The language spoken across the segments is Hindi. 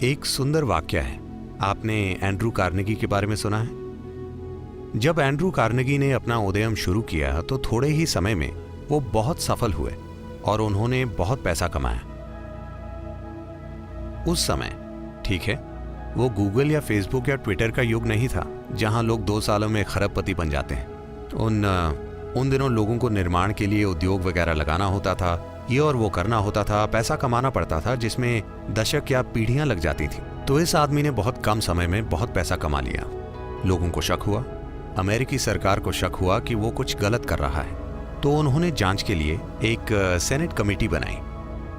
एक सुंदर वाक्य है। आपने एंड्रू कार्नेगी के बारे में सुना है? जब एंड्रू कार्नेगी ने अपना उद्यम शुरू किया तो थोड़े ही समय में वो बहुत सफल हुए और उन्होंने बहुत पैसा कमाया। उस समय, ठीक है, वो गूगल या फेसबुक या ट्विटर का युग नहीं था जहां लोग 2 सालों में खरबपति बन जाते हैं। उन दिनों लोगों को निर्माण के लिए उद्योग वगैरह लगाना होता था, ये और वो करना होता था, पैसा कमाना पड़ता था, जिसमें दशक या पीढ़ियां लग जाती थी। तो इस आदमी ने बहुत कम समय में बहुत पैसा कमा लिया। लोगों को शक हुआ, अमेरिकी सरकार को शक हुआ कि वो कुछ गलत कर रहा है। तो उन्होंने जांच के लिए एक सेनेट कमेटी बनाई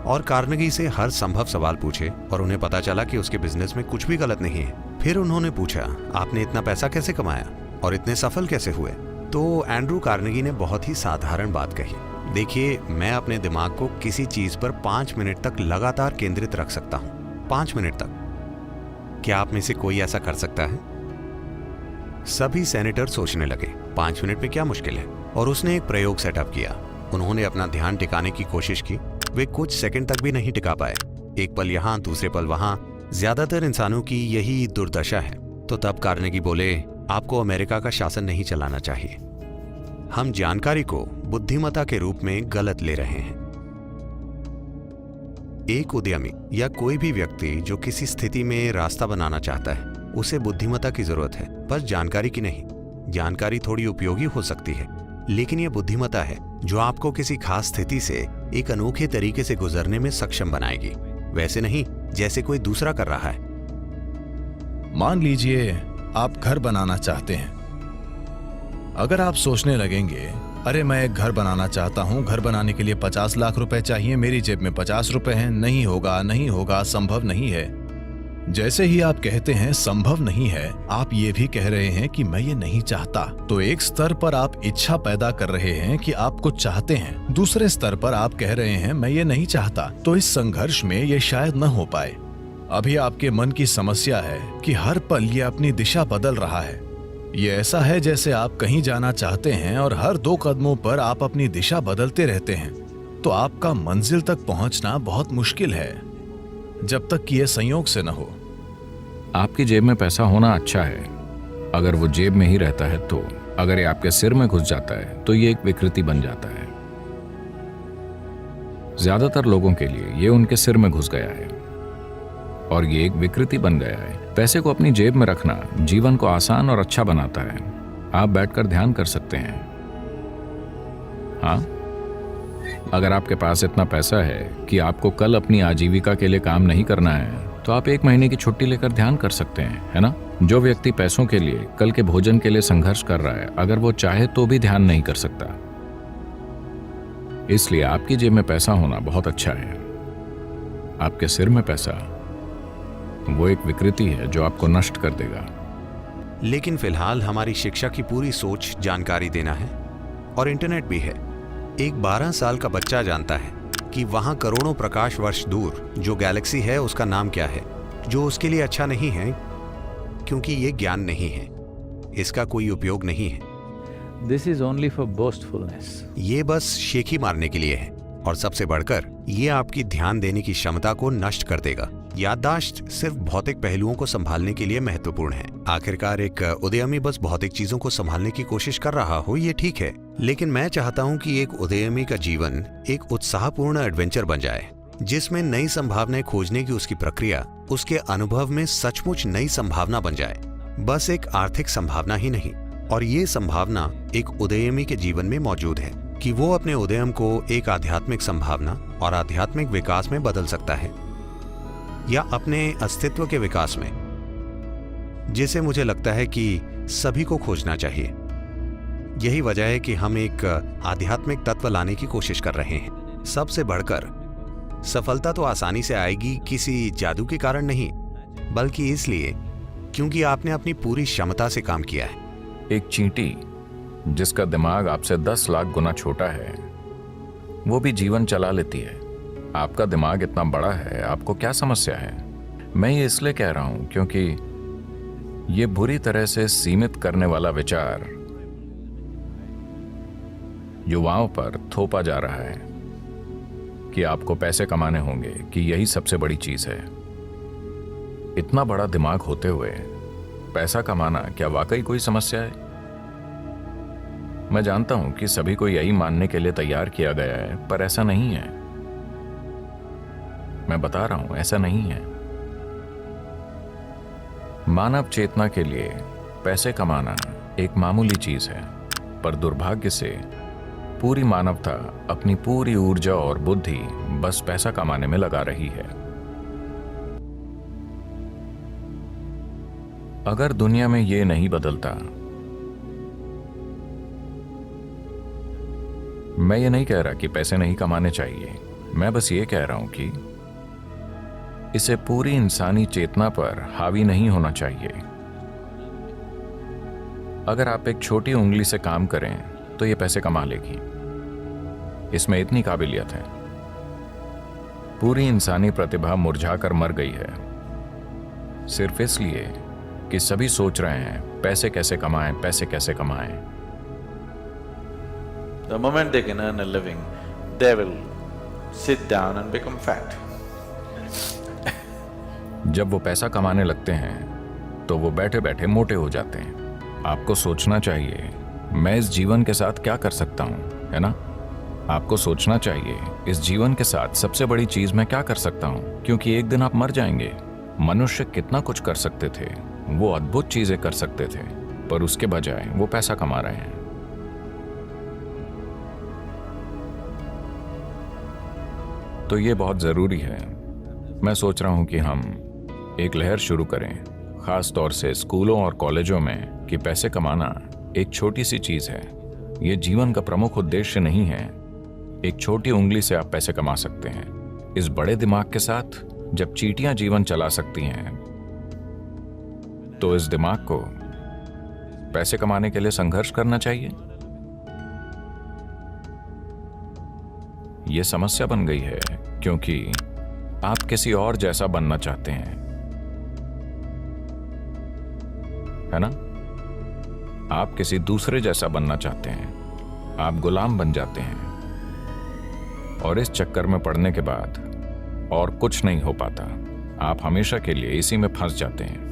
और कार्नेगी से हर संभव सवाल पूछे और उन्हें पता चला कि उसके बिजनेस में कुछ भी गलत नहीं है। फिर उन्होंने पूछा, आपने इतना पैसा कैसे कमाया और इतने सफल कैसे हुए? तो एंड्रू कार्नेगी ने बहुत ही साधारण बात कही, देखिए, मैं अपने दिमाग को किसी चीज पर 5 मिनट तक लगातार केंद्रित रख सकता हूं। 5 मिनट तक। क्या आप में से कोई ऐसा कर सकता है? सभी सेनेटर सोचने लगे, 5 मिनट में क्या मुश्किल है? और उसने एक प्रयोग सेटअप किया। उन्होंने अपना ध्यान टिकाने की कोशिश की। वे कुछ सेकंड तक भी नहीं टिका पाए। एक पल यहां, दूसरे पल वहां। ज्यादातर इंसानों की यही दुर्दशा है। तो तब कार्नेगी बोले, आपको अमेरिका का शासन नहीं चलाना चाहिए। हम जानकारी को बुद्धिमत्ता के रूप में गलत ले रहे हैं। एक उद्यमी या कोई भी व्यक्ति जो किसी स्थिति में रास्ता बनाना चाहता है, उसे बुद्धिमत्ता की जरूरत है, बस जानकारी की नहीं। जानकारी थोड़ी उपयोगी हो सकती है, लेकिन यह बुद्धिमत्ता है जो आपको किसी खास स्थिति से एक अनोखे तरीके से गुजरने में सक्षम बनाएगी, वैसे नहीं जैसे कोई दूसरा कर रहा है। मान लीजिए आप घर बनाना चाहते हैं। अगर आप सोचने लगेंगे, अरे मैं एक घर बनाना चाहता हूं, घर बनाने के लिए 50 लाख रुपए चाहिए, मेरी जेब में 50 रुपए हैं, नहीं होगा, नहीं होगा, संभव नहीं है। जैसे ही आप कहते हैं संभव नहीं है, आप ये भी कह रहे हैं कि मैं ये नहीं चाहता। तो एक स्तर पर आप इच्छा पैदा कर रहे हैं कि आप कुछ चाहते हैं, दूसरे स्तर पर आप कह रहे हैं मैं ये नहीं चाहता। तो इस संघर्ष में ये शायद न हो पाए। अभी आपके मन की समस्या है कि हर पल ये अपनी दिशा बदल रहा है। ये ऐसा है जैसे आप कहीं जाना चाहते हैं और हर 2 कदमों पर आप अपनी दिशा बदलते रहते हैं। तो आपका मंजिल तक पहुंचना बहुत मुश्किल है, जब तक कि यह संयोग से न हो। आपकी जेब में पैसा होना अच्छा है, अगर वो जेब में ही रहता है तो। अगर ये आपके सिर में घुस जाता है तो ये एक विकृति बन जाता है। ज्यादातर लोगों के लिए ये उनके सिर में घुस गया है और ये एक विकृति बन गया है। पैसे को अपनी जेब में रखना जीवन को आसान और अच्छा बनाता है। आप बैठकर ध्यान कर सकते हैं। हाँ, अगर आपके पास इतना पैसा है कि आपको कल अपनी आजीविका के लिए काम नहीं करना है, तो आप 1 महीने की छुट्टी लेकर ध्यान कर सकते हैं, है ना? जो व्यक्ति पैसों के लिए, कल के भोजन के लिए संघर्ष कर रहा है, अगर वो चाहे तो भी ध्यान नहीं कर सकता। इसलिए आपकी जेब में पैसा होना बहुत अच्छा है। आपके सिर में पैसा, वो एक विकृति है जो आपको नष्ट कर देगा। लेकिन फिलहाल हमारी शिक्षा की पूरी सोच जानकारी देना है और इंटरनेट भी है। एक 12 साल का बच्चा जानता है कि वहां करोड़ों प्रकाश वर्ष दूर जो गैलेक्सी है उसका नाम क्या है, जो उसके लिए अच्छा नहीं है क्योंकि ये ज्ञान नहीं है, इसका कोई उपयोग नहीं है। This is only for boastfulness. ये बस शेखी मारने के लिए है और सबसे बढ़कर ये आपकी ध्यान देने की क्षमता को नष्ट कर देगा। याददाश्त सिर्फ भौतिक पहलुओं को संभालने के लिए महत्वपूर्ण है। आखिरकार एक उद्यमी बस भौतिक चीजों को संभालने की कोशिश कर रहा हो, ये ठीक है, लेकिन मैं चाहता हूं कि एक उद्यमी का जीवन एक उत्साहपूर्ण एडवेंचर बन जाए, जिसमें नई संभावनाएं खोजने की उसकी प्रक्रिया उसके अनुभव में सचमुच नई संभावना बन जाए, बस एक आर्थिक संभावना ही नहीं। और ये संभावना एक उद्यमी के जीवन में मौजूद है कि वो अपने उद्यम को एक आध्यात्मिक संभावना और आध्यात्मिक विकास में बदल सकता है, या अपने अस्तित्व के विकास में, जिसे मुझे लगता है कि सभी को खोजना चाहिए। यही वजह है कि हम एक आध्यात्मिक तत्व लाने की कोशिश कर रहे हैं। सबसे बढ़कर सफलता तो आसानी से आएगी किसी जादू के कारण नहीं, बल्कि इसलिए क्योंकि आपने अपनी पूरी क्षमता से काम किया है। एक चींटी जिसका दिमाग आपसे 10 लाख गुना छोटा है, वो भी जीवन चला लेती है। आपका दिमाग इतना बड़ा है, आपको क्या समस्या है? मैं ये इसलिए कह रहा हूं क्योंकि ये बुरी तरह से सीमित करने वाला विचार युवाओं पर थोपा जा रहा है कि आपको पैसे कमाने होंगे, कि यही सबसे बड़ी चीज है। इतना बड़ा दिमाग होते हुए पैसा कमाना क्या वाकई कोई समस्या है? मैं जानता हूं कि सभी को यही मानने के लिए तैयार किया गया है, पर ऐसा नहीं है। मैं बता रहा हूं, ऐसा नहीं है। मानव चेतना के लिए पैसे कमाना एक मामूली चीज है, पर दुर्भाग्य से पूरी मानवता अपनी पूरी ऊर्जा और बुद्धि बस पैसा कमाने में लगा रही है। अगर दुनिया में ये नहीं बदलता, मैं ये नहीं कह रहा कि पैसे नहीं कमाने चाहिए, मैं बस ये कह रहा हूं कि इसे पूरी इंसानी चेतना पर हावी नहीं होना चाहिए। अगर आप एक छोटी उंगली से काम करें तो ये पैसे कमा लेगी, इसमें इतनी काबिलियत है। पूरी इंसानी प्रतिभा मुरझाकर मर गई है, सिर्फ इसलिए कि सभी सोच रहे हैं पैसे कैसे कमाएं, पैसे कैसे कमाएं। The moment they can earn a living, they will sit down and become fat. जब वो पैसा कमाने लगते हैं तो वो बैठे बैठे मोटे हो जाते हैं। आपको सोचना चाहिए, मैं इस जीवन के साथ क्या कर सकता हूं, है ना? आपको सोचना चाहिए, इस जीवन के साथ सबसे बड़ी चीज मैं क्या कर सकता हूं, क्योंकि एक दिन आप मर जाएंगे। मनुष्य कितना कुछ कर सकते थे, वो अद्भुत चीजें कर सकते थे, पर उसके बजाय वो पैसा कमा रहे हैं। तो ये बहुत जरूरी है। मैं सोच रहा हूं कि हम एक लहर शुरू करें, खास तौर से स्कूलों और कॉलेजों में, कि पैसे कमाना एक छोटी सी चीज है। ये जीवन का प्रमुख उद्देश्य नहीं है। एक छोटी उंगली से आप पैसे कमा सकते हैं। इस बड़े दिमाग के साथ जब चींटियां जीवन चला सकती हैं, तो इस दिमाग को पैसे कमाने के लिए संघर्ष करना चाहिए। यह समस्या बन गई है क्योंकि आप किसी और जैसा बनना चाहते हैं, है ना? आप किसी दूसरे जैसा बनना चाहते हैं, आप गुलाम बन जाते हैं, और इस चक्कर में पड़ने के बाद और कुछ नहीं हो पाता। आप हमेशा के लिए इसी में फंस जाते हैं।